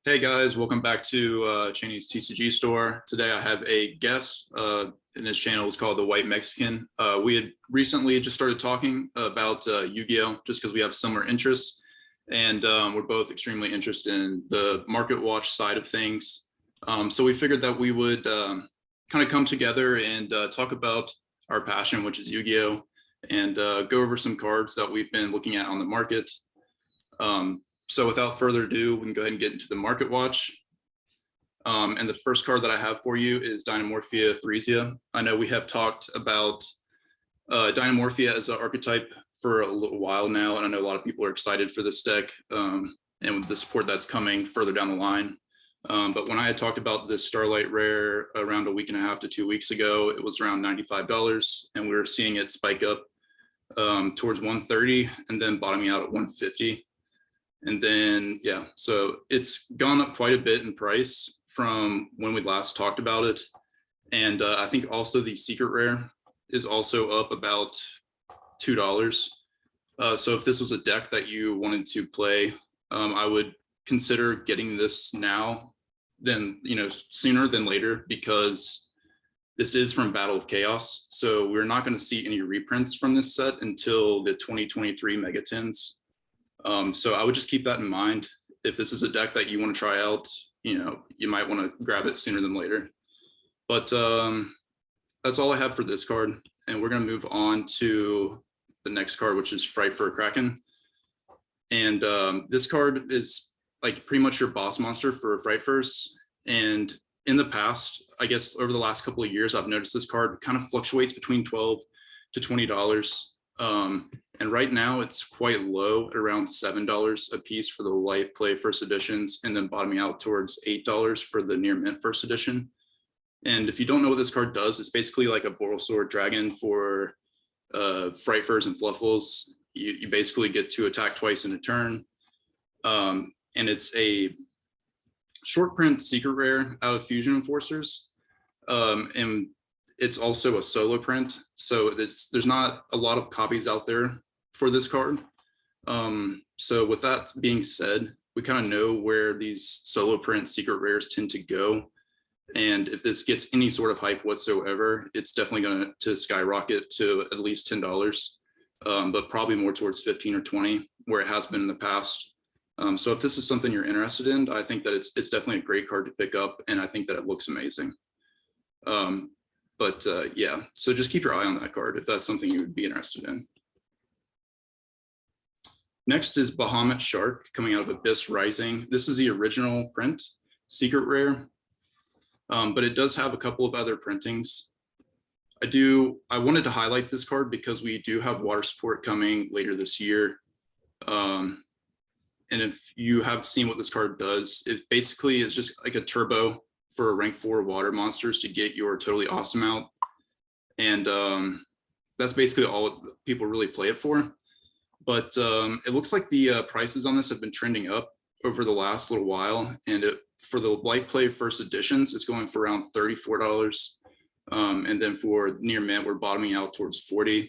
Hey guys, welcome back to Cheney's TCG store. Today I have a guest in this channel. It's called The White Mexican. We had recently just started talking about Yu-Gi-Oh! Just because we have similar interests, and we're both extremely interested in the market watch side of things. So we figured that we would kind of come together and talk about our passion, which is Yu-Gi-Oh! And go over some cards that we've been looking at on the market. So without further ado, we can go ahead and get into the market watch. And the first card that I have for you is Dynamorphia Theresia. I know we have talked about Dynamorphia as an archetype for a little while now, and I know a lot of people are excited for this deck and with the support that's coming further down the line. But when I had talked about this Starlight Rare around a week and a half to 2 weeks ago, it was around $95, and we were seeing it spike up towards 130 and then bottoming out at 150. And then, yeah, so it's gone up quite a bit in price from when we last talked about it. And I think also the secret rare is also up about $2. So if this was a deck that you wanted to play, I would consider getting this now, then, sooner than later, because this is from Battle of Chaos. So we're not going to see any reprints from this set until the 2023 Megatins. So I would just keep that in mind. If this is a deck that you want to try out, you might want to grab it sooner than later. But that's all I have for this card. And we're going to move on to the next card, which is Fright for a Kraken. And this card is like pretty much your boss monster for Fright First. And in the past, I guess over the last couple of years, I've noticed this card kind of fluctuates between $12 to $20. And right now it's quite low at around $7 a piece for the light play first editions, and then bottoming out towards $8 for the near mint first edition. And if you don't know what this card does, it's basically like a Borrelsword Dragon for Fright Furs and Fluffles. You basically get to attack twice in a turn. And it's a short print secret rare out of Fusion Enforcers. And it's also a solo print, so there's not a lot of copies out there for this card. So with that being said, we kind of know where these solo print secret rares tend to go. And if this gets any sort of hype whatsoever, it's definitely going to skyrocket to at least $10, but probably more towards 15 or 20, where it has been in the past. So if this is something you're interested in, I think that it's definitely a great card to pick up, and I think that it looks amazing. But yeah, so just keep your eye on that card if that's something you would be interested in. Next is Bahamut Shark, coming out of Abyss Rising. This is the original print, secret rare, but it does have a couple of other printings. I wanted to highlight this card because we do have water support coming later this year. And if you have seen what this card does, it basically is just like a turbo for rank 4 water monsters to get your Totally Awesome out. And that's basically all people really play it for. But it looks like the prices on this have been trending up over the last little while. And for the light play first editions, it's going for around $34. And then for near mint, we're bottoming out towards $40.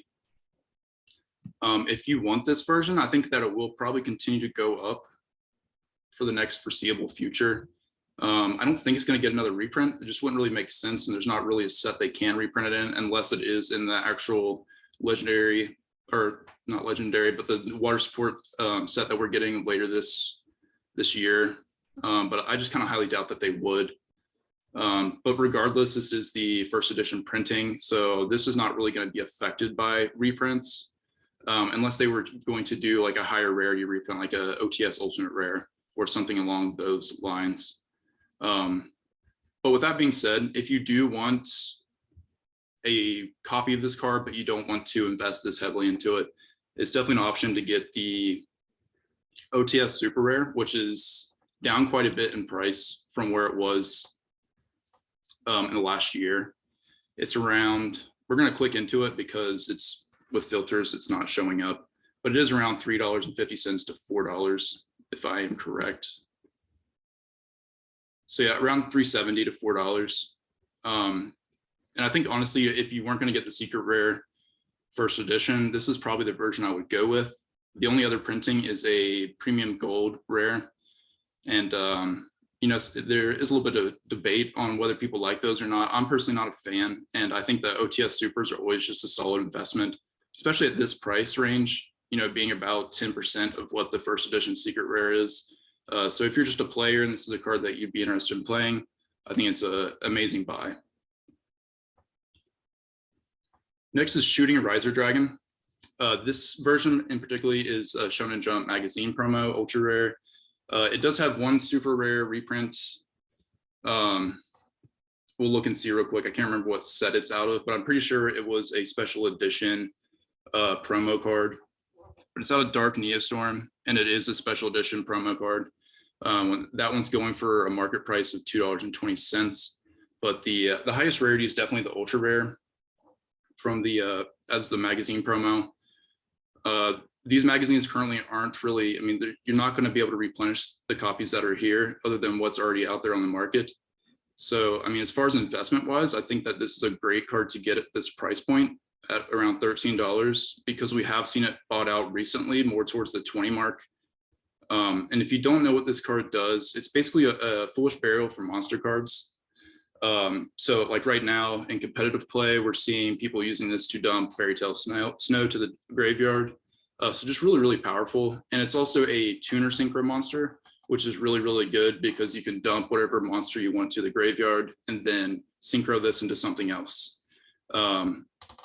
If you want this version, I think that it will probably continue to go up for the next foreseeable future. I don't think it's going to get another reprint. It just wouldn't really make sense, and there's not really a set they can reprint it in unless it is in the actual legendary, or not legendary, but the water support set that we're getting later this year. But I just kind of highly doubt that they would. But regardless, this is the first edition printing, so this is not really going to be affected by reprints unless they were going to do like a higher rarity reprint, like a OTS Ultimate Rare or something along those lines. But with that being said, if you do want a copy of this card, but you don't want to invest this heavily into it, it's definitely an option to get the OTS Super Rare, which is down quite a bit in price from where it was in the last year. It's around, we're going to click into it because it's with filters, it's not showing up, but it is around $3.50 to $4, if I am correct. So yeah, around $3.70 to $4. And I think honestly, if you weren't going to get the secret rare first edition, this is probably the version I would go with. The only other printing is a premium gold rare. And there is a little bit of debate on whether people like those or not. I'm personally not a fan, and I think the OTS Supers are always just a solid investment, especially at this price range, being about 10% of what the first edition secret rare is. So if you're just a player and this is a card that you'd be interested in playing, I think it's an amazing buy. Next is Shooting a Riser Dragon. This version in particular is Shonen Jump magazine promo, ultra rare. It does have one super rare reprint. We'll look and see real quick. I can't remember what set it's out of, but I'm pretty sure it was a special edition promo card. But it's out of Dark Neostorm, and it is a special edition promo card. That one's going for a market price of $2.20. But the highest rarity is definitely the ultra rare from the as the magazine promo. These magazines currently aren't really, you're not going to be able to replenish the copies that are here other than what's already out there on the market. So, as far as investment wise, I think that this is a great card to get at this price point at around $13, because we have seen it bought out recently more towards the 20 mark. And if you don't know what this card does, it's basically a Foolish Burial for monster cards. So like right now in competitive play, we're seeing people using this to dump Fairy Tale Snow to the graveyard. So just really, really powerful. And it's also a tuner synchro monster, which is really, really good because you can dump whatever monster you want to the graveyard and then synchro this into something else.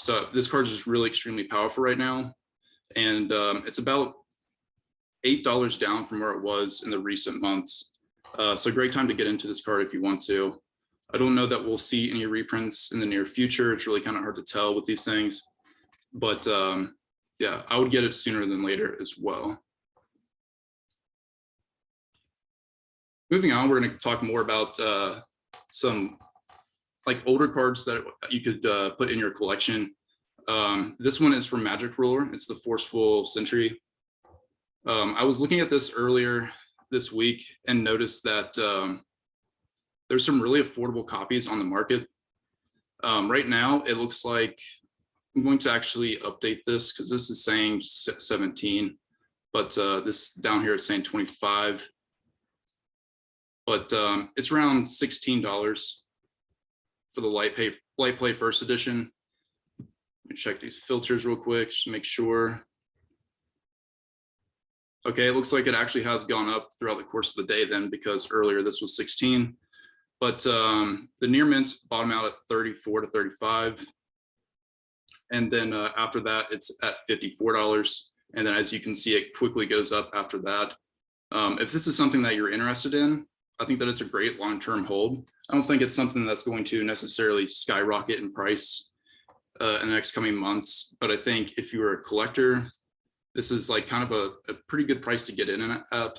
So this card is just really extremely powerful right now. And it's about $8 down from where it was in the recent months. So great time to get into this card if you want to. I don't know that we'll see any reprints in the near future. It's really kind of hard to tell with these things. But yeah, I would get it sooner than later as well. Moving on, we're going to talk more about some like older cards that you could put in your collection. This one is from Magic Ruler. It's the Forceful Sentry. I was looking at this earlier this week and noticed that there's some really affordable copies on the market. Right now, it looks like I'm going to actually update this because this is saying 17, but this down here is saying 25. But it's around $16 for the light play first edition. Let me check these filters real quick, just to make sure. Okay, it looks like it actually has gone up throughout the course of the day then, because earlier this was 16. But the near mints bottom out at 34 to 35. And then after that, it's at $54. And then as you can see, it quickly goes up after that. If this is something that you're interested in, I think that it's a great long-term hold. I don't think it's something that's going to necessarily skyrocket in price in the next coming months. But I think if you're a collector, this is like kind of a pretty good price to get in at.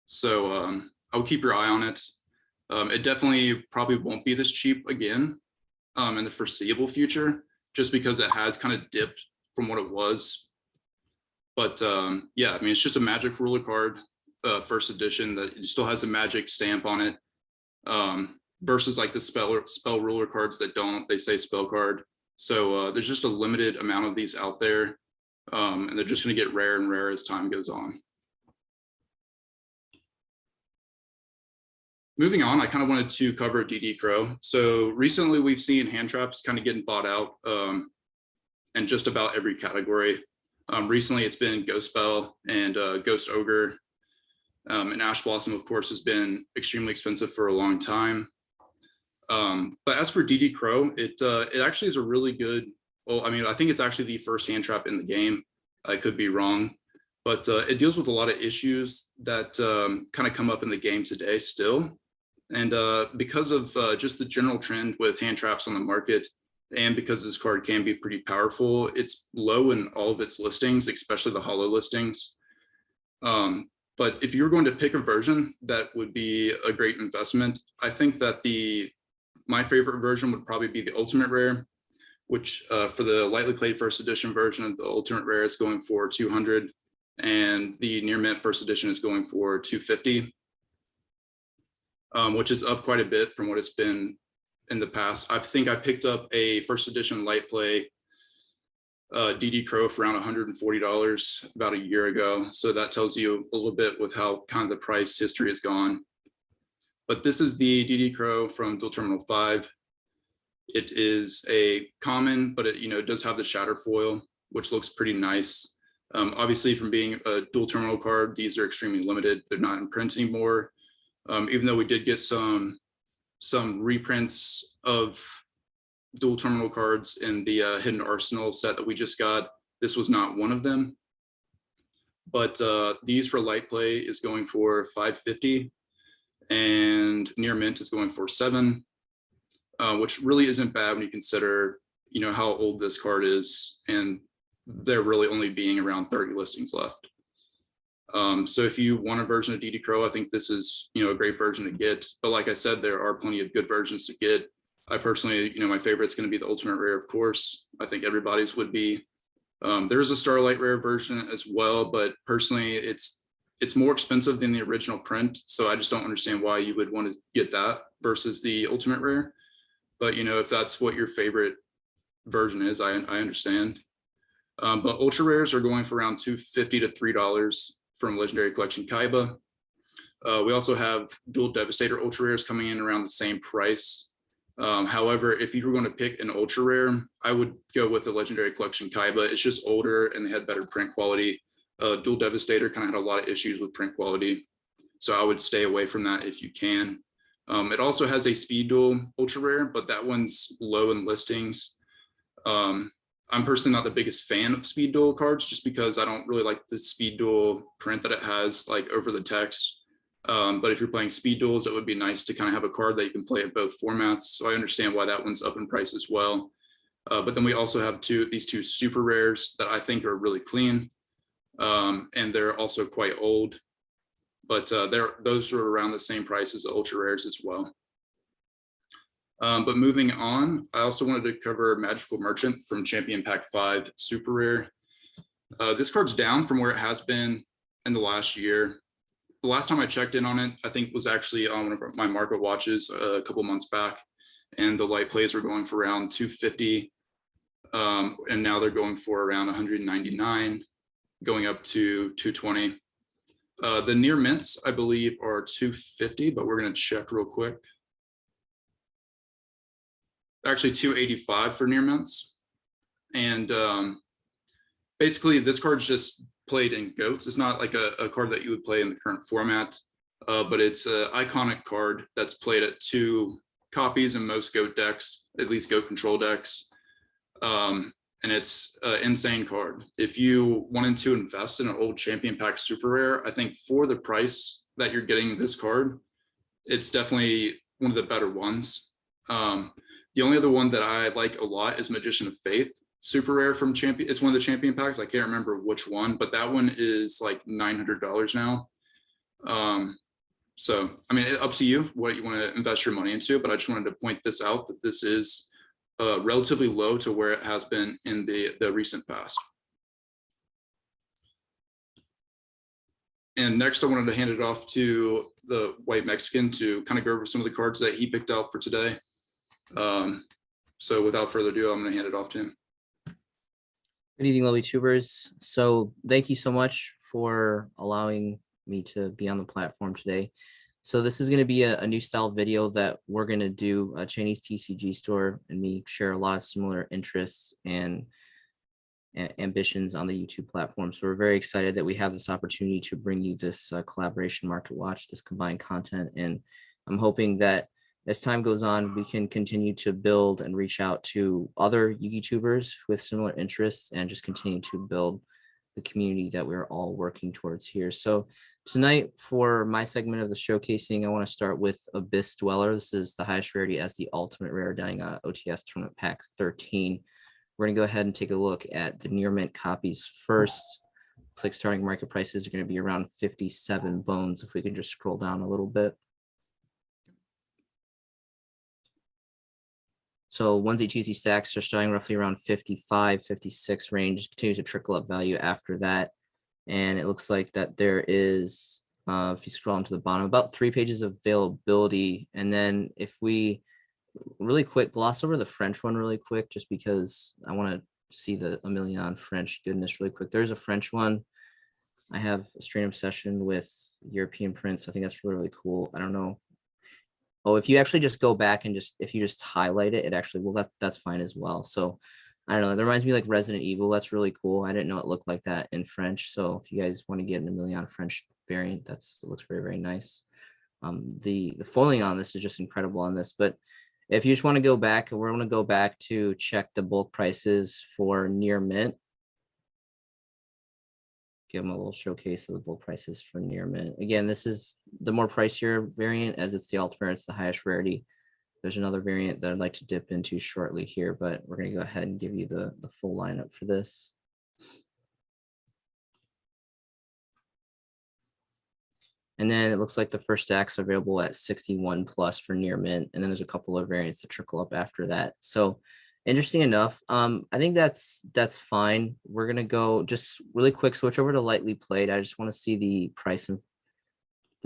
So I would keep your eye on it. It definitely probably won't be this cheap again in the foreseeable future, just because it has kind of dipped from what it was. But yeah, it's just a Magic Ruler card, first edition, that still has a Magic stamp on it, versus like the spell ruler cards that don't, they say spell card. So there's just a limited amount of these out there, and they're just going to get rare and rare as time goes on. Moving on, I kind of wanted to cover DD Crow. So recently we've seen hand traps kind of getting bought out in just about every category. Recently it's been Ghost Spell and Ghost Ogre. And Ash Blossom, of course, has been extremely expensive for a long time. But as for DD Crow, it actually is a really good, well, I think it's actually the first hand trap in the game. I could be wrong, but it deals with a lot of issues that kind of come up in the game today still. And because of just the general trend with hand traps on the market, and because this card can be pretty powerful, it's low in all of its listings, especially the holo listings. But if you're going to pick a version that would be a great investment, I think that my favorite version would probably be the Ultimate Rare, which for the lightly played first edition version of the Ultimate Rare is going for $200, and the near mint first edition is going for $250, which is up quite a bit from what it's been in the past. I think I picked up a first edition light play DD Crow for around $140 about a year ago. So that tells you a little bit with how kind of the price history has gone. But this is the DD Crow from Dual Terminal 5. It is a common, but it does have the shatter foil, which looks pretty nice. Obviously, from being a dual terminal card, these are extremely limited. They're not in print anymore. Even though we did get some reprints of dual terminal cards in the Hidden Arsenal set that we just got, this was not one of them. But these for light play is going for $5.50, and near mint is going for $7, which really isn't bad when you consider how old this card is, and there really only being around 30 listings left. So if you want a version of DD Crow, I think this is a great version to get. But like I said, there are plenty of good versions to get. I personally, my favorite is going to be the Ultimate Rare, of course. I think everybody's would be. There's a Starlight Rare version as well, but personally, it's more expensive than the original print. So I just don't understand why you would want to get that versus the Ultimate Rare. But if that's what your favorite version is, I understand. But ultra rares are going for around $2.50 to $3 from Legendary Collection Kaiba. We also have dual Devastator ultra rares coming in around the same price. However, if you were going to pick an ultra rare, I would go with the Legendary Collection Kaiba. It's just older and they had better print quality. Dual Devastator kind of had a lot of issues with print quality, so I would stay away from that if you can. It also has a Speed Duel ultra rare, but that one's low in listings. I'm personally not the biggest fan of Speed Duel cards, just because I don't really like the Speed Duel print that it has like over the text. But if you're playing Speed Duels, it would be nice to kind of have a card that you can play at both formats. So I understand why that one's up in price as well. But then we also have these two super rares that I think are really clean. And they're also quite old, but those are around the same price as the ultra rares as well. But moving on, I also wanted to cover Magical Merchant from Champion Pack 5 Super Rare. This card's down from where it has been in the last year. The last time I checked in on it, I think was actually on one of my market watches a couple months back, and the light plays were going for around $250, and now they're going for around $199, going up to $220. The near mints, I believe, are $250, but we're going to check real quick. Actually $285 for near mints. And basically this card's just played in goats. It's not like a card that you would play in the current format, but it's an iconic card that's played at 2 copies in most goat decks, at least goat control decks. And it's an insane card. If you wanted to invest in an old Champion Pack Super Rare, I think for the price that you're getting this card, it's definitely one of the better ones. The only other one that I like a lot is Magician of Faith Super Rare from Champion. It's one of the Champion Packs. I can't remember which one, but that one is like $900 now. So, I mean, it's up to you what you want to invest your money into, but I just wanted to point this out, that this is relatively low to where it has been in the recent past. And next, I wanted to hand it off to the White Mexican to kind of go over some of the cards that he picked out for today. So without further ado, I'm going to hand it off to him. Good evening, lovely tubers. So thank you so much for allowing me to be on the platform today. So this is going to be a new style video that we're going to do a Chinese TCG store, and we share a lot of similar interests and ambitions on the YouTube platform. So we're very excited that we have this opportunity to bring you this collaboration market watch, this combined content. And I'm hoping that as time goes on, we can continue to build and reach out to other YouTubers with similar interests and just continue to build the community that we're all working towards here. So tonight, for my segment of the showcasing, I want to start with Abyss Dweller. This is the highest rarity as the ultimate rare down OTS Tournament Pack 13. We're going to go ahead and take a look at the near mint copies first. Looks like starting market prices are going to be around 57 bones. If we can just scroll down a little bit. So onesie twosie stacks are starting roughly around 55, 56 range, continues to trickle up value after that. And it looks like that there is, if you scroll into the bottom, about 3 pages of availability. And then if we really quick gloss over the French one really quick, just because I want to see the a million French goodness really quick. There's a French one. I have a strain obsession with European prints. I think that's really, really cool. I don't know Oh, if you actually just go back and if you just highlight it, it actually will, that's fine as well. So I don't know. That reminds me like Resident Evil. That's really cool. I didn't know it looked like that in French. So if you guys want to get an Emilion French variant, it looks very, very nice. The foiling on this is just incredible on this. But if you just want to go back, we're going to go back to check the bulk prices for near mint. Give them a little showcase of the bulk prices for near mint. Again, this is the more pricier variant, as it's the ultimate, it's the highest rarity. There's another variant that I'd like to dip into shortly here, but we're going to go ahead and give you the full lineup for this. And then it looks like the first stacks are available at 61 plus for near mint. And then there's a couple of variants that trickle up after that. So interesting enough. I think that's fine. We're going to go just really quick switch over to lightly played. I just want to see the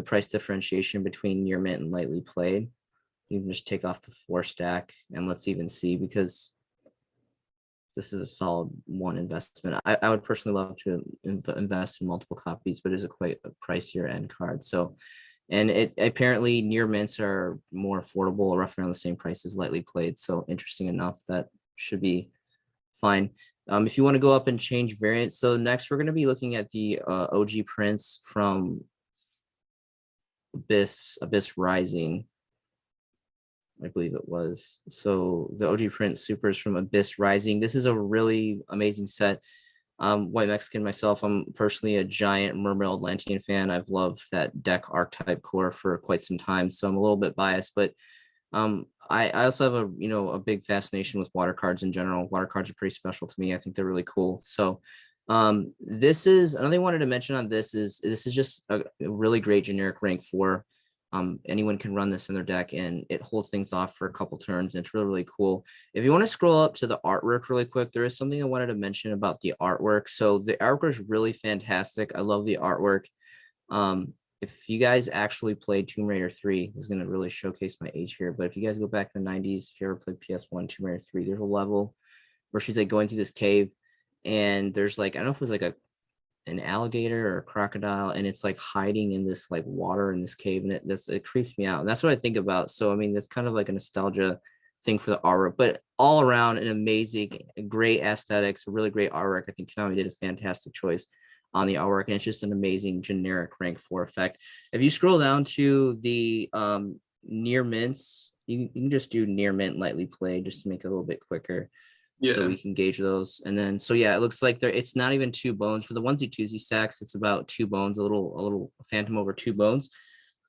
price differentiation between near mint and lightly played. You can just take off the 4 stack and let's even see, because this is a solid one investment. I would personally love to invest in multiple copies, but it is quite a pricier end card. So, and it apparently near mints are more affordable, roughly around the same price as lightly played. So interesting enough, that should be fine. If you want to go up and change variants. So next we're going to be looking at the OG prints from Abyss Rising. I believe it was. So the OG print supers from Abyss Rising. This is a really amazing set. White Mexican myself, I'm personally a giant Mermaid Atlantean fan. I've loved that deck archetype core for quite some time, so I'm a little bit biased, but I also have a big fascination with water cards in general. Water cards are pretty special to me. I think they're really cool. So this is another thing I wanted to mention on this is just a really great generic rank 4. Anyone can run this in their deck and it holds things off for a couple turns. And it's really, really cool. If you want to scroll up to the artwork really quick, there is something I wanted to mention about the artwork. So the artwork is really fantastic. I love the artwork. If you guys actually played Tomb Raider 3, this is going to really showcase my age here. But if you guys go back to the 90s, if you ever played PS1, Tomb Raider 3, there's a level where she's like going through this cave and there's like, I don't know if it was like an alligator or a crocodile, and it's like hiding in this like water in this cave, and it creeps me out. And that's what I think about. So I mean, that's kind of like a nostalgia thing for the artwork, but all around an amazing, great aesthetics, really great artwork. I think Konami did a fantastic choice on the artwork, and it's just an amazing generic rank 4 effect. If you scroll down to the near mints, you can just do near mint lightly played just to make it a little bit quicker. Yeah. So we can gauge those. And then, so yeah, it looks like it's not even 2 bones for the onesie twosie stacks. It's about 2 bones, a little phantom over 2 bones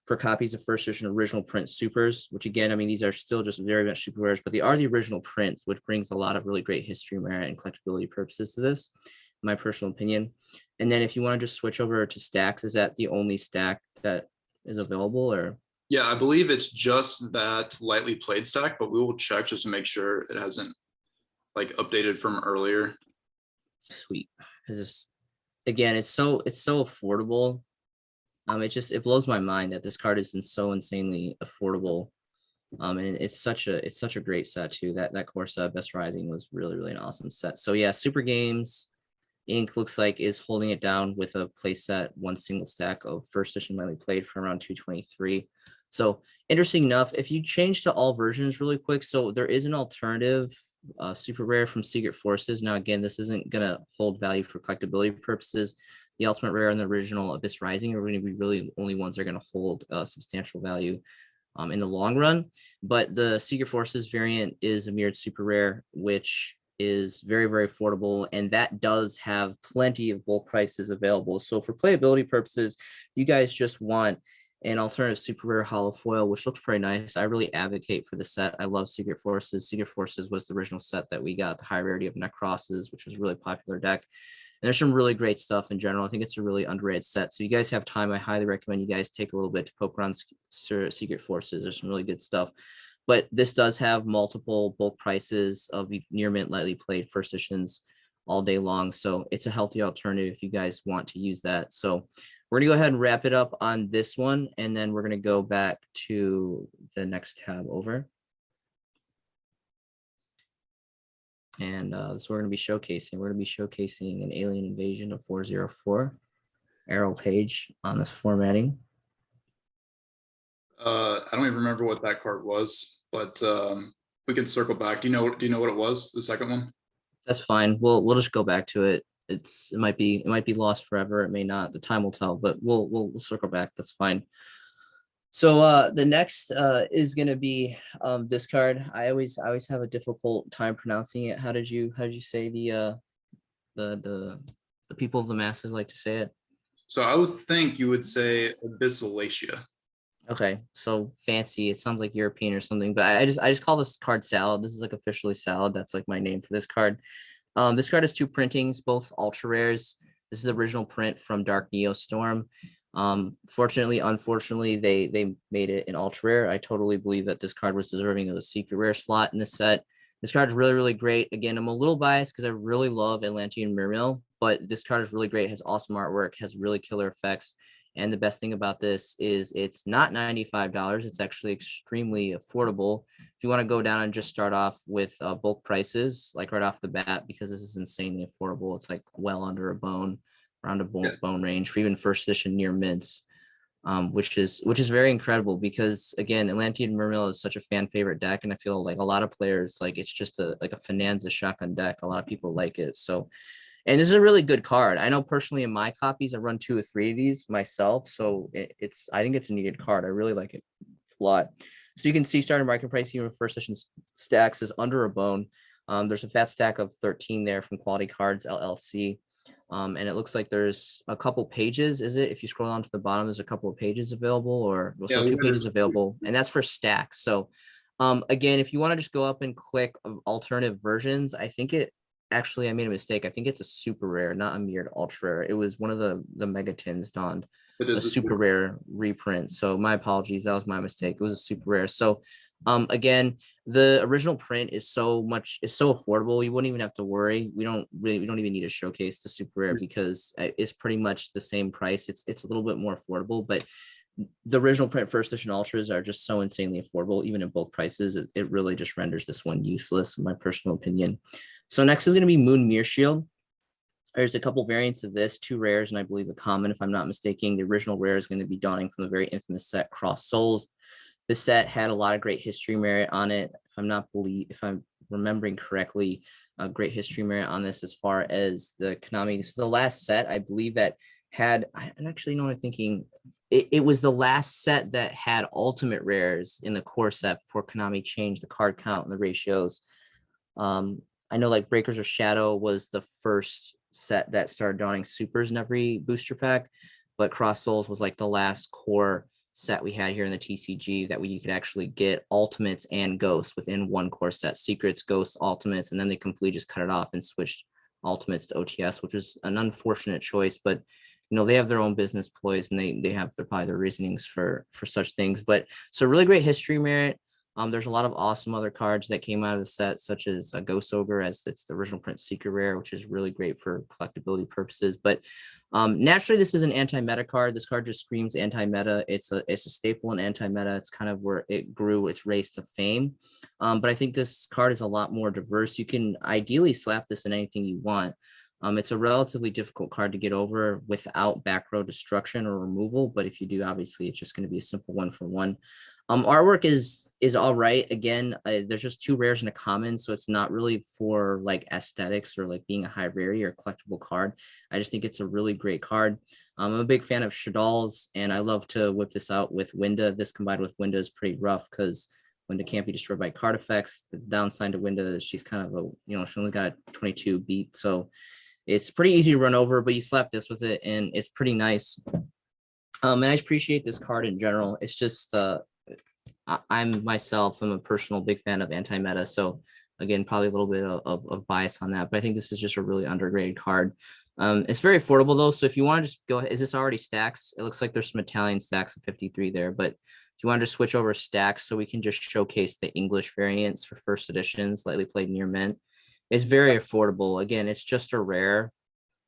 for copies of first edition original print supers, which again, I mean, these are still just very much super rares, but they are the original prints, which brings a lot of really great history, merit, and collectability purposes to this, in my personal opinion. And then if you want to just switch over to stacks, is that the only stack that is available, or? Yeah, I believe it's just that lightly played stack, but we will check just to make sure it hasn't like updated from earlier. Sweet. Because again, it's so affordable. It blows my mind that this card is so insanely affordable. And it's such a great set too. That core set, Best Rising, was really, really an awesome set. So yeah, Super Games Inc. looks like is holding it down with a play set, 1 single stack of first edition lightly played for around 223. So interesting enough, if you change to all versions really quick, so there is an alternative super rare from Secret Forces. Now, again, this isn't going to hold value for collectability purposes. The ultimate rare and the original Abyss Rising are going to be really only ones that are going to hold substantial value in the long run. But the Secret Forces variant is a mirrored super rare, which is very, very affordable, and that does have plenty of bulk prices available. So for playability purposes, you guys just want an alternative super rare hollow foil, which looks pretty nice. I really advocate for the set. I love Secret Forces. Secret Forces was the original set that we got, the high rarity of Necrosses, which was a really popular deck. And there's some really great stuff in general. I think it's a really underrated set. So you guys have time, I highly recommend you guys take a little bit to poke around Secret Forces. There's some really good stuff. But this does have multiple bulk prices of near mint lightly played first editions all day long. So it's a healthy alternative if you guys want to use that. So we're going to go ahead and wrap it up on this one, and then we're going to go back to the next tab over. And this we're going to be showcasing. We're going to be showcasing an Alien Invasion of 404 arrow page on this formatting. I don't even remember what that card was, but we can circle back. Do you know what it was? The second one? That's fine. We'll just go back to it. It might be lost forever. It may not. The time will tell, but we'll circle back. That's fine. So the next is gonna be this card. I always have a difficult time pronouncing it. How did you say the the people of the masses like to say it? So I would think you would say Abyssalatia. Okay, so fancy. It sounds like European or something, but I just call this card salad. This is like officially salad. That's like my name for this card. This card has two printings, both ultra rares. This is the original print from Dark Neo Storm. Fortunately, unfortunately, they made it an ultra rare. I totally believe that this card was deserving of a secret rare slot in this set. This card is really, really great. Again, I'm a little biased because I really love Atlantean Mermail, but this card is really great. It has awesome artwork, has really killer effects. And the best thing about this is it's not $95. It's actually extremely affordable. If you want to go down and just start off with bulk prices, like right off the bat, because this is insanely affordable. It's like well under a bone, around a Yeah. bone range for even first edition near mints, which is very incredible because again, Atlantean Mermail is such a fan favorite deck, and I feel like a lot of players like it's just a like a Finanza shotgun deck. A lot of people like it. So and this is a really good card. I know personally in my copies, I run 2 or 3 of these myself. So it's I think it's a needed card. I really like it a lot. So you can see starting market price even first edition stacks is under a bone. There's a fat stack of 13 there from Quality Cards LLC. And it looks like there's a couple pages. Is it? If you scroll down to the bottom, there's a couple of pages available, or well, Yeah, so 2 pages available, and that's for stacks. So again, if you want to just go up and click alternative versions, I think it actually I made a mistake. I think it's a super rare, not a mirrored ultra rare. It was one of the megatins donned it a is. super rare reprint. So my apologies. That was my mistake. It was a super rare. So again, the original print is so affordable. You wouldn't even have to worry. We don't even need to showcase the super rare because it's pretty much the same price. It's a little bit more affordable, but the original print first edition ultras are just so insanely affordable, even at bulk prices. It really just renders this one useless, in my personal opinion. So next is going to be Moon Mirror Shield. There's a couple variants of this, 2 rares, and I believe a common, if I'm not mistaken. The original rare is going to be dawning from the very infamous set Cross Souls. This set had a lot of great history merit on it. If I'm remembering correctly, a great history merit on this as far as the Konami. This is the last set I believe that had. I actually know what I'm thinking. It was the last set that had ultimate rares in the core set before Konami changed the card count and the ratios. I know like Breakers of Shadow was the first set that started dawning supers in every booster pack, but Cross Souls was like the last core set we had here in the TCG that you could actually get ultimates and ghosts within one core set, secrets, ghosts, ultimates, and then they completely just cut it off and switched ultimates to OTS, which was an unfortunate choice, but you know, they have their own business ploys and they have probably their reasonings for such things. But so really great history merit. There's a lot of awesome other cards that came out of the set, such as Ghost Ogre, as it's the original print secret rare, which is really great for collectability purposes. But naturally, this is an anti-meta card. This card just screams anti-meta. It's a staple in anti-meta. It's kind of where it grew its race to fame. But I think this card is a lot more diverse. You can ideally slap this in anything you want. It's a relatively difficult card to get over without back row destruction or removal. But if you do, obviously, it's just going to be a simple 1-for-1. Artwork is all right. Again, there's just 2 rares and a common, so it's not really for like aesthetics or like being a high rarity or collectible card. I just think it's a really great card. I'm a big fan of Shadal's, and I love to whip this out with Winda. This combined with Winda is pretty rough because Winda can't be destroyed by card effects. The downside to Winda is she's kind of a, you know, she only got a 22 beat, so it's pretty easy to run over, but you slap this with it and it's pretty nice. And I appreciate this card in general. It's just I'm a personal big fan of anti-meta. So again, probably a little bit of bias on that, but I think this is just a really underrated card. It's very affordable though. So if you want to just go ahead, is this already stacks? It looks like there's some Italian stacks of 53 there, but if you want to switch over stacks so we can just showcase the English variants for first editions, lightly played near mint. It's very affordable. Again, it's just a rare.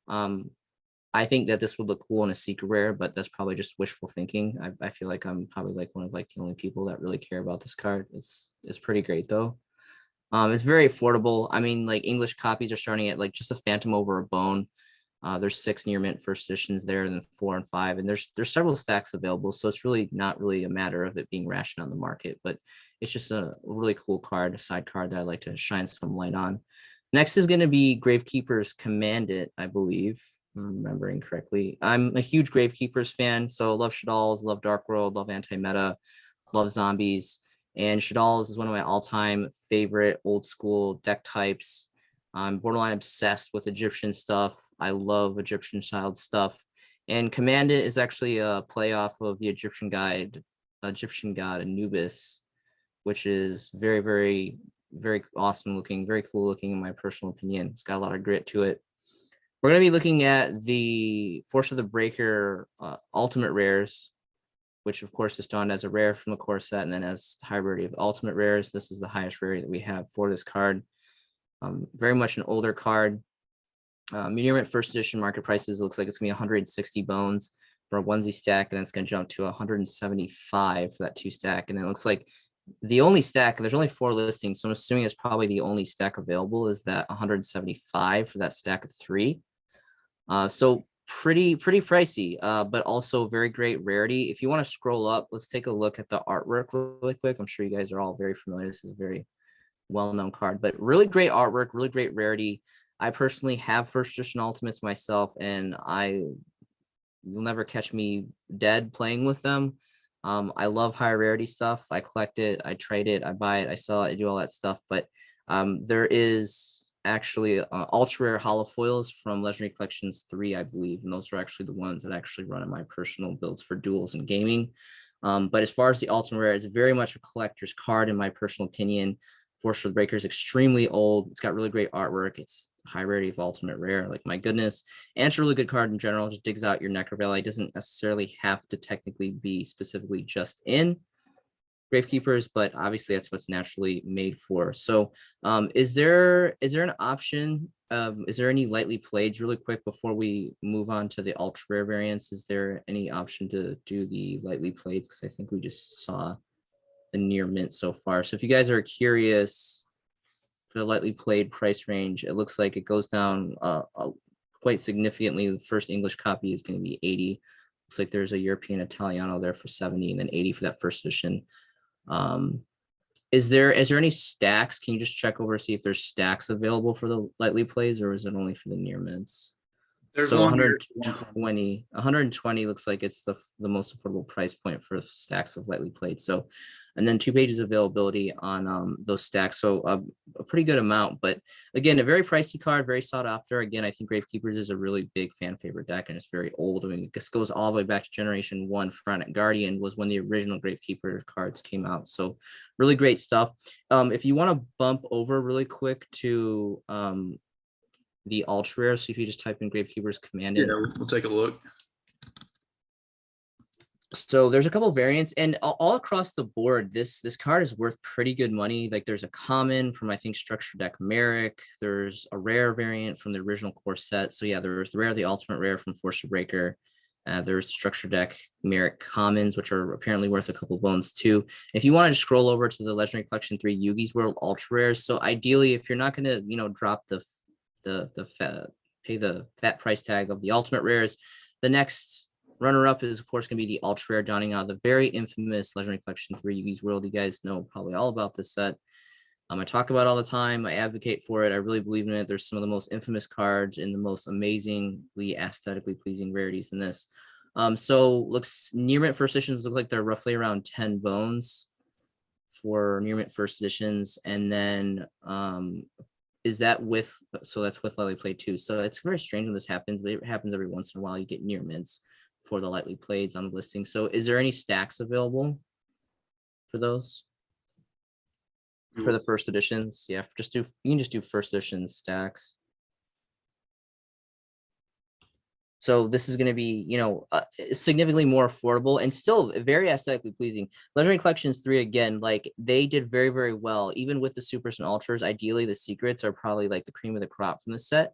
I think that this would look cool in a secret rare, but that's probably just wishful thinking. I feel like I'm probably like one of like the only people that really care about this card. It's pretty great though. It's very affordable. I mean, like English copies are starting at like just a phantom over a bone. There's 6 near mint first editions there, and then 4 and 5, and there's several stacks available. So it's really not really a matter of it being rationed on the market, but it's just a really cool card, a side card that I'd like to shine some light on. Next is going to be Gravekeeper's Commandant, I believe, if I'm remembering correctly. I'm a huge Gravekeepers fan, so love Shaddolls, love Dark World, love anti-meta, love zombies. And Shaddolls is one of my all-time favorite old school deck types. I'm borderline obsessed with Egyptian stuff. I love Egyptian styled stuff. And Commandant is actually a play off of the Egyptian god Anubis, which is very, very, very awesome looking, very cool looking in my personal opinion. It's got a lot of grit to it. We're going to be looking at the Force of the Breaker ultimate rares, which of course is done as a rare from the core set and then as the high rarity of ultimate rares. This is the highest rarity that we have for this card. Very much an older card. Near mint first edition market prices looks like it's gonna be 160 bones for a onesie stack, and then it's gonna jump to 175 for that 2 stack. And it looks like the only stack, there's only 4 listings, so I'm assuming it's probably the only stack available is that 175 for that stack of 3. So pretty pricey, but also very great rarity. If you want to scroll up, let's take a look at the artwork really quick. I'm sure you guys are all very familiar. This is a very well-known card, but really great artwork, really great rarity. I personally have first edition ultimates myself, and you'll never catch me dead playing with them. I love high rarity stuff. I collect it, I trade it, I buy it, I sell it, I do all that stuff. But there is actually ultra rare hollow foils from Legendary Collections 3, I believe, and those are actually the ones that actually run in my personal builds for duels and gaming. But as far as the ultimate rare, it's very much a collector's card in my personal opinion. Force of the Breaker is extremely old. It's got really great artwork. It's high rarity of ultimate rare, like my goodness. And it's a really good card in general. It just digs out your Necrovalley. It doesn't necessarily have to technically be specifically just in Gravekeepers, but obviously that's what's naturally made for. So is there an option? Is there any lightly played really quick before we move on to the ultra rare variants? Is there any option to do the lightly played? Because I think we just saw the near mint so far. So if you guys are curious for the lightly played price range, it looks like it goes down quite significantly. The first English copy is going to be 80. Looks like there's a European Italiano there for 70 and then 80 for that first edition. Is there any stacks? Can you just check over see if there's stacks available for the lightly plays, or is it only for the near mints? There's So one here. 120 looks like it's the most affordable price point for stacks of lightly played. So, and then 2 pages availability on those stacks. So a pretty good amount, but again, a very pricey card, very sought after. Again, I think Gravekeepers is a really big fan favorite deck, and it's very old. I mean, this goes all the way back to Generation 1. Pharaonic Guardian was when the original Gravekeeper cards came out. So really great stuff. If you want to bump over really quick to the ultra rare, so if you just type in Gravekeeper's Commandant. Yeah, we'll take a look. So there's a couple of variants, and all across the board, this card is worth pretty good money. Like there's a common from I think Structure Deck Merrick. There's a rare variant from the original core set. So yeah, there's the rare, the ultimate rare from Force of Breaker. There's Structure Deck Merrick commons, which are apparently worth a couple bones too. If you want to just scroll over to the Legendary Collection 3 Yugi's World ultra rares. So ideally, if you're not going to drop pay the fat price tag of the ultimate rares, the next runner-up is of course going to be the ultra rare dawning out the very infamous Legendary Collection 3 Yugi's World. You guys know probably all about this set. I talk about it all the time. I advocate for it. I really believe in it. There's some of the most infamous cards and the most amazingly aesthetically pleasing rarities in this. So looks near mint first editions look like they're roughly around 10 bones for near mint first editions, and then is that with, so that's with lightly played too. So it's very strange when this happens, but it happens every once in a while. You get near mints for the lightly playeds on the listing. So is there any stacks available for those? For the first editions? Yeah, you can just do first edition stacks. So this is going to be, significantly more affordable and still very aesthetically pleasing. Legendary Collections 3, again, like they did very, very well, even with the supers and ultras. Ideally, the secrets are probably like the cream of the crop from the set,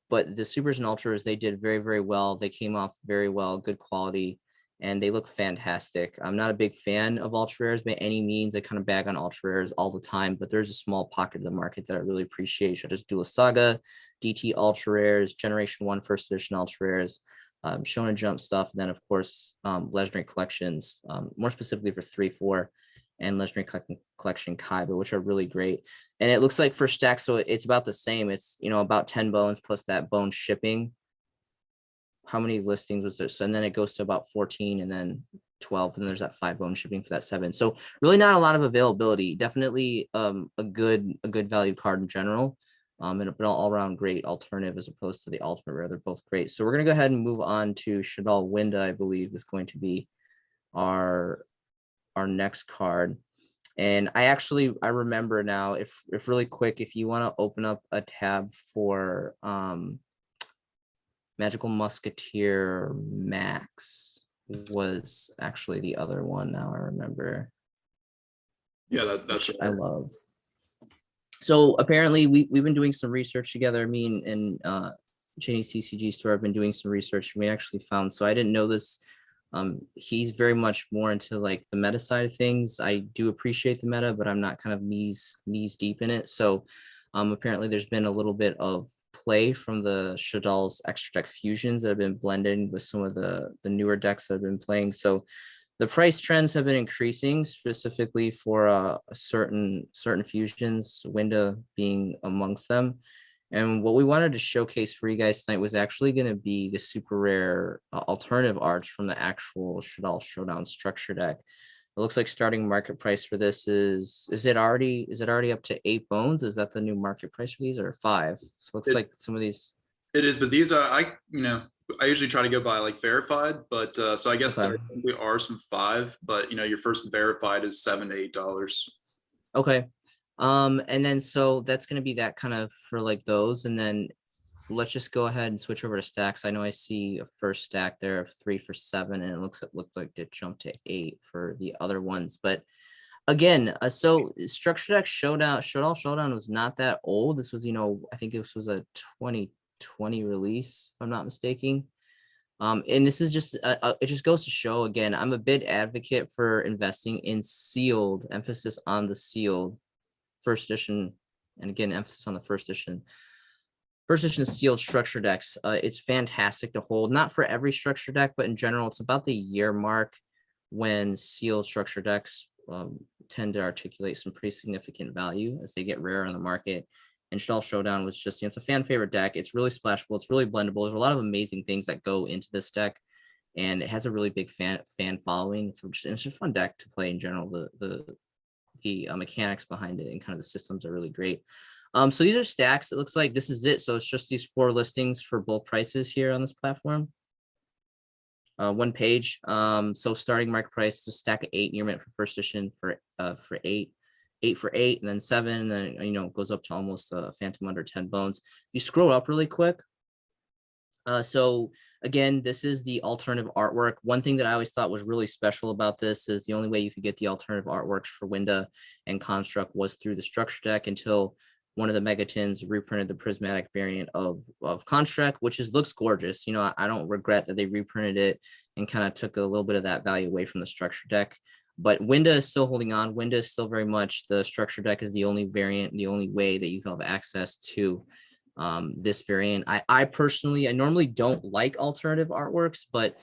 but the supers and ultras, they did very, very well. They came off very well, good quality. and they look fantastic. I'm not a big fan of ultra rares by any means. I kind of bag on ultra rares all the time, but there's a small pocket of the market that I really appreciate, such as Duelist Saga, DT ultra rares, Generation 1 first edition ultra rares, Shonen Jump stuff, and then of course legendary collections, more specifically for 3-4 and legendary collection Kaiba, which are really great. And it looks like for stacks, so it's about the same. It's, you know, about 10 bones plus that bone shipping. How many listings was there? So, and then it goes to about 14 and then 12, and there's that 5 bone shipping for that 7. So really not a lot of availability. Definitely a good value card in general. And an all-around great alternative as opposed to the ultimate rare. They're both great. So we're gonna go ahead and move on to Shadal Winda, I believe, is going to be our next card. And I remember now, if really quick, if you want to open up a tab for Magical Musketeer Max was actually the other one. Now I remember. Yeah, that's I love. So apparently we've been doing some research together. Me and Chinese TCG store have been doing some research. We actually found, so I didn't know this. He's very much more into like the meta side of things. I do appreciate the meta, but I'm not kind of knees deep in it. So apparently there's been a little bit of play from the Shadal's extra deck fusions that have been blended with some of the newer decks that have been playing. So the price trends have been increasing, specifically for certain fusions, Winda being amongst them. And what we wanted to showcase for you guys tonight was actually going to be the super rare alternative arts from the actual Shadal Showdown structure deck. It looks like starting market price for this is it already up to 8 bones? Is that the new market price for these, or 5? So it looks like some of these. It is, but these are, I usually try to go by like verified, but so I guess there are some 5, but your first verified is $7 to $8. Okay. And then so that's going to be that kind of for like those, and then let's just go ahead and switch over to stacks. I know I see a first stack there of 3 for 7, and it looked like it jumped to 8 for the other ones. But again, so Structure Deck Showdown was not that old. This was, I think this was a 2020 release, if I'm not mistaken. And this is just, it just goes to show, again, I'm a big advocate for investing in sealed, emphasis on the sealed first edition, and again, emphasis on the first edition sealed structure decks. It's fantastic to hold, not for every structure deck, but in general, it's about the year mark when sealed structure decks tend to articulate some pretty significant value as they get rare on the market. And Shadal Showdown was just, it's a fan favorite deck. It's really splashable. It's really blendable. There's a lot of amazing things that go into this deck, and it has a really big fan following. It's just a fun deck to play in general. The mechanics behind it and kind of the systems are really great. So these are stacks. It looks like this is it. So it's just these 4 listings for both prices here on this platform. 1 page. So starting market price, to stack of 8 near mint for first edition for 8 for 8, and then 7, and then it goes up to almost Phantom under 10 bones. If you scroll up really quick. So again, this is the alternative artwork. One thing that I always thought was really special about this is the only way you could get the alternative artworks for Winda and Construct was through the structure deck, until one of the Megatins reprinted the prismatic variant of Construct, which looks gorgeous. I don't regret that they reprinted it and kind of took a little bit of that value away from the structure deck. But Winda is still holding on. Winda is still very much, the structure deck is the only variant, the only way that you have access to this variant. I personally, I normally don't like alternative artworks, but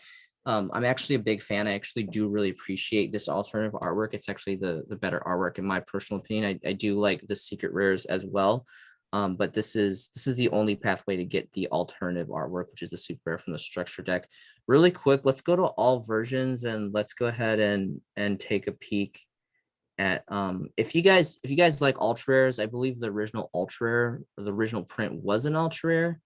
I'm actually a big fan. I actually do really appreciate this alternative artwork. It's actually the better artwork in my personal opinion. I do like the secret rares as well. But this is the only pathway to get the alternative artwork, which is the super rare from the structure deck. Really quick, let's go to all versions and let's go ahead and take a peek at if you guys like ultra rares. I believe the original ultra rare, or the original print, was an ultra rare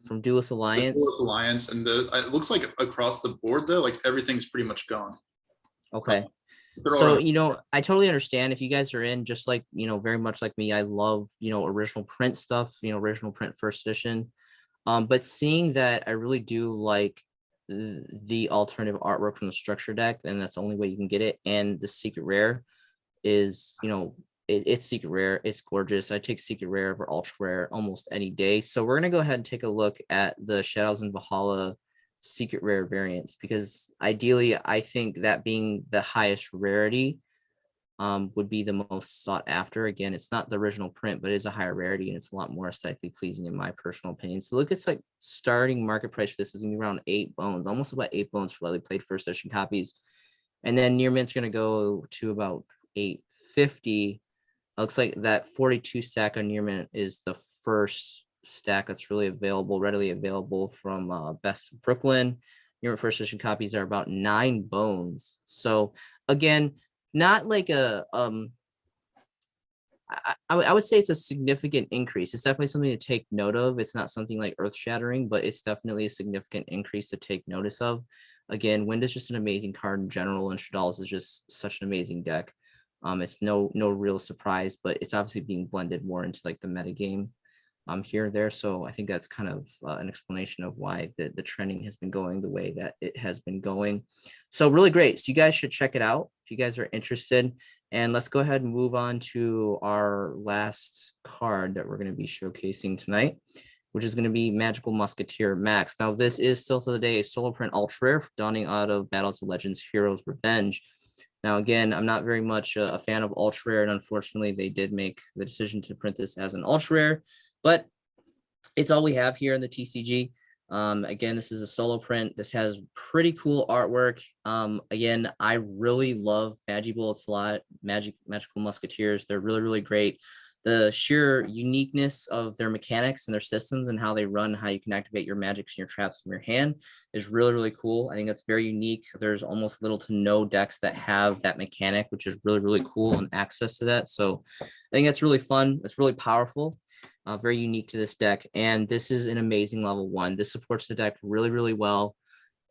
from Duelist Alliance. Duelist Alliance, and it looks like across the board though, like everything's pretty much gone. Okay. So, I totally understand if you guys are in, just like, very much like me, I love, original print stuff, original print first edition. But seeing that, I really do like the alternative artwork from the structure deck, and that's the only way you can get it. And the secret rare is, it's secret rare. It's gorgeous. I take secret rare over ultra rare almost any day. So we're going to go ahead and take a look at the Shadows and Valhalla secret rare variants, because ideally I think that being the highest rarity would be the most sought after. Again, it's not the original print, but it is a higher rarity and it's a lot more aesthetically pleasing in my personal opinion. So look, it's like starting market price for this is gonna be around 8 bones, almost about 8 bones for lightly played first edition copies. And then near mint's gonna go to about 850. Looks like that 42 stack on near mint is the first stack that's really available, readily available from Best Brooklyn. Near mint first edition copies are about 9 bones. So again, not like I would say it's a significant increase. It's definitely something to take note of. It's not something like earth shattering, but it's definitely a significant increase to take notice of. Again, Wind is just an amazing card in general, and Shadal's is just such an amazing deck. It's no real surprise, but it's obviously being blended more into like the meta game here or there. So I think that's kind of an explanation of why the trending has been going the way that it has been going. So really great. So you guys should check it out if you guys are interested. And let's go ahead and move on to our last card that we're going to be showcasing tonight, which is going to be Magical Musketeer Max. Now, this is still to the day a solo print ultra rare dawning out of Battles of Legends Heroes Revenge. Now, again, I'm not very much a fan of ultra rare, and unfortunately, they did make the decision to print this as an ultra rare, but it's all we have here in the TCG. Again, this is a solo print. This has pretty cool artwork. Again, I really love Bullets a lot. Magical Musketeers. They're really great. The sheer uniqueness of their mechanics and their systems and how they run, how you can activate your magics and your traps from your hand is really cool. I think that's very unique. There's almost little to no decks that have that mechanic, which is really cool, and access to that. So I think that's really fun. It's really powerful. Very unique to this deck, and this is an amazing level 1. This supports the deck really well,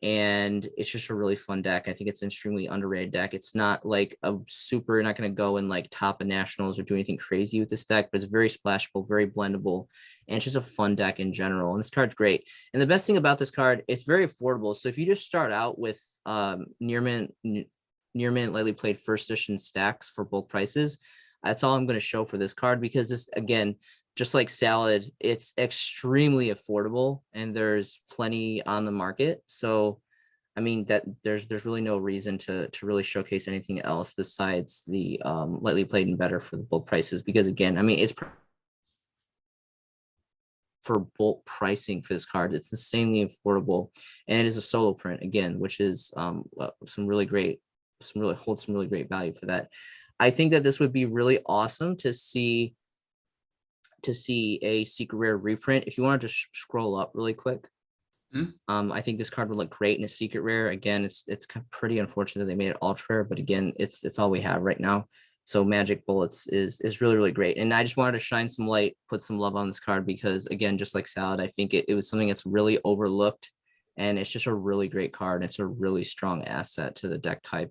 and it's just a really fun deck. I think it's an extremely underrated deck. It's not like a super, you're not going to go and like top of nationals or do anything crazy with this deck, but it's very splashable, very blendable, and it's just a fun deck in general. And this card's great. And the best thing about this card, it's very affordable. So if you just start out with near mint lightly played first edition stacks for bulk prices, that's all I'm going to show for this card, because this, again, just like Salad, it's extremely affordable and there's plenty on the market. So, I mean, that there's really no reason to really showcase anything else besides the lightly played and better for the bulk prices, because again, I mean, it's for bulk pricing for this card. It's insanely affordable, and it is a solo print again, which is holds some really great value for that. I think that this would be really awesome to see a secret rare reprint. If you wanted to scroll up really quick, I think this card would look great in a secret rare. Again, it's pretty unfortunate that they made it ultra rare, but again, it's all we have right now. So Magic Bullets is really great, and I just wanted to shine some light, put some love on this card, because again, just like Salad, I think it was something that's really overlooked, and it's just a really great card. It's a really strong asset to the deck type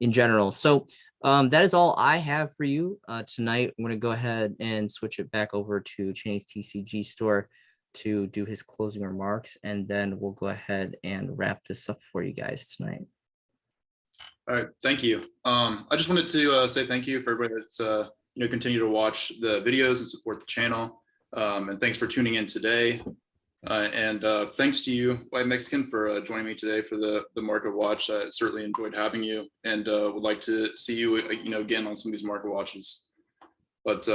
in general. So that is all I have for you tonight. I'm going to go ahead and switch it back over to Cheney's TCG store to do his closing remarks, and then we'll go ahead and wrap this up for you guys tonight. All right, thank you. I just wanted to say thank you for everybody that's continue to watch the videos and support the channel. And thanks for tuning in today. And thanks to you, White Mexican, for joining me today for the market watch. I certainly enjoyed having you, and would like to see you, again on some of these market watches. But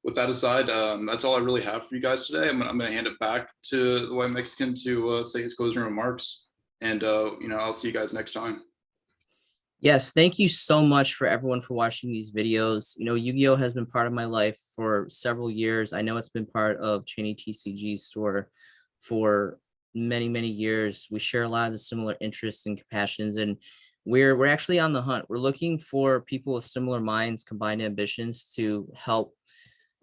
with that aside, that's all I really have for you guys today. I'm going to hand it back to the White Mexican to say his closing remarks, and I'll see you guys next time. Yes, thank you so much for everyone for watching these videos. Yu-Gi-Oh has been part of my life for several years. I know it's been part of Cheney TCG store for many years. We share a lot of the similar interests and passions, and we're actually on the hunt. We're looking for people with similar minds, combined ambitions to help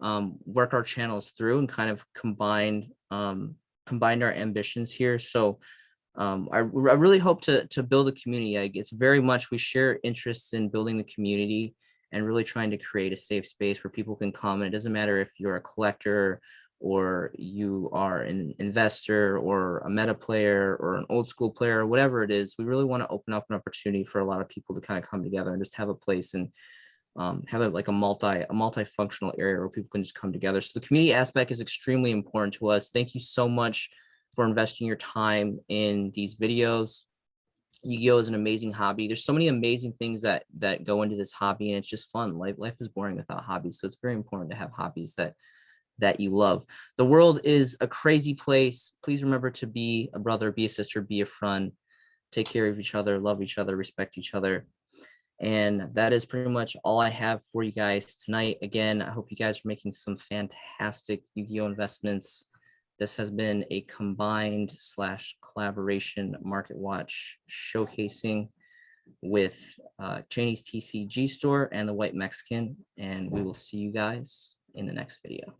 work our channels through and kind of combined our ambitions here. So I really hope to build a community. It's very much, we share interests in building the community and really trying to create a safe space where people can come. And it doesn't matter if you're a collector or you are an investor or a meta player or an old school player, or whatever it is. We really want to open up an opportunity for a lot of people to kind of come together and just have a place and have a multifunctional area where people can just come together. So the community aspect is extremely important to us. Thank you so much for investing your time in these videos. Yu-Gi-Oh is an amazing hobby. There's so many amazing things that go into this hobby, and it's just fun. Life is boring without hobbies, so it's very important to have hobbies that you love. The world is a crazy place. Please remember to be a brother, be a sister, be a friend. Take care of each other, love each other, respect each other. And that is pretty much all I have for you guys tonight. Again, I hope you guys are making some fantastic Yu-Gi-Oh investments. This has been a combined / collaboration market watch showcasing with Chinese TCG store and the White Mexican. And we will see you guys in the next video.